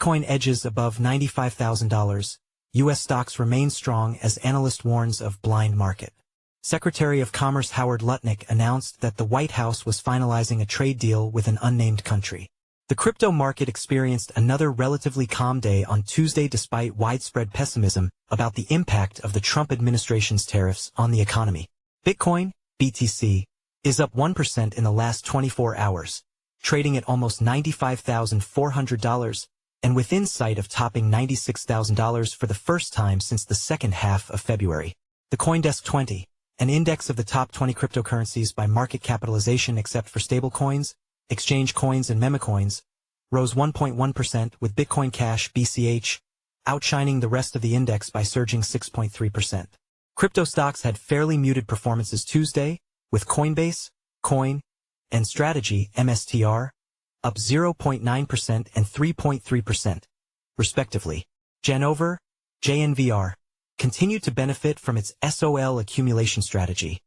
Bitcoin edges above $95,000. U.S. stocks remain strong as Analyst warns of blind market. Secretary of Commerce Howard Lutnick announced that the White House was finalizing a trade deal with an unnamed country. The crypto market experienced another relatively calm day on Tuesday despite widespread pessimism about the impact of the Trump administration's tariffs on the economy. Bitcoin, BTC, is up 1% in the last 24 hours, trading at almost $95,400 and within sight of topping $96,000 for the first time since the second half of February. The CoinDesk 20, an index of the top 20 cryptocurrencies by market capitalization except for stablecoins, exchange coins and memecoins, rose 1.1% with Bitcoin Cash BCH outshining the rest of the index by surging 6.3%. Crypto stocks had fairly muted performances Tuesday, with Coinbase, Coin, and Strategy MSTR up 0.9% and 3.3%, respectively. Janover, JNVR, continued to benefit from its SOL accumulation strategy,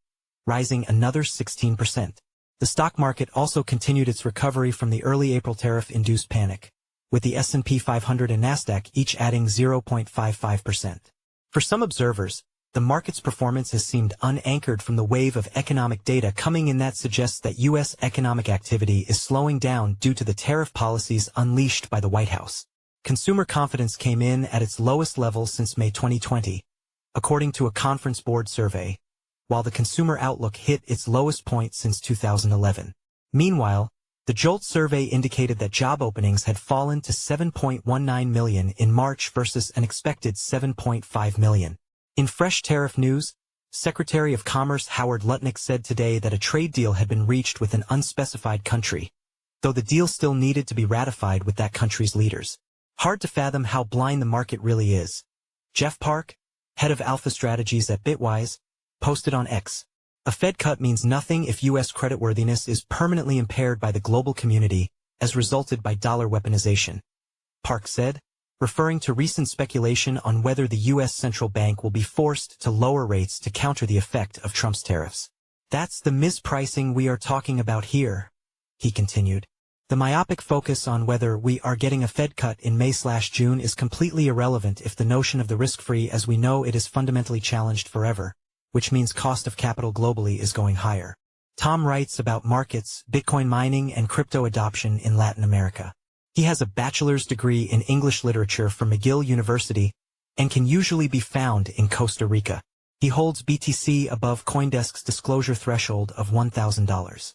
rising another 16%. The stock market also continued its recovery from the early April tariff-induced panic, with the S&P 500 and Nasdaq each adding 0.55%. For some observers, the market's performance has seemed unanchored from the wave of economic data coming in that suggests that U.S. economic activity is slowing down due to the tariff policies unleashed by the White House. Consumer confidence came in at its lowest level since May 2020, according to a Conference Board survey, while the consumer outlook hit its lowest point since 2011. Meanwhile, the JOLT survey indicated that job openings had fallen to 7.19 million in March versus an expected 7.5 million. In fresh tariff news, Secretary of Commerce Howard Lutnick said today that a trade deal had been reached with an unspecified country, though the deal still needed to be ratified with that country's leaders. Hard to fathom how blind the market really is. Jeff Park, head of Alpha Strategies at Bitwise, posted on X. A Fed cut means nothing if U.S. creditworthiness is permanently impaired by the global community, as resulted by dollar weaponization. Park said, referring to recent speculation on whether the U.S. central bank will be forced to lower rates to counter the effect of Trump's tariffs. That's the mispricing we are talking about here, he continued. The myopic focus on whether we are getting a Fed cut in May/June is completely irrelevant if the notion of the risk-free as we know it is fundamentally challenged forever, which means cost of capital globally is going higher. Tom writes about markets, Bitcoin mining, and crypto adoption in Latin America. He has a bachelor's degree in English literature from McGill University and can usually be found in Costa Rica. He holds BTC above CoinDesk's disclosure threshold of $1,000.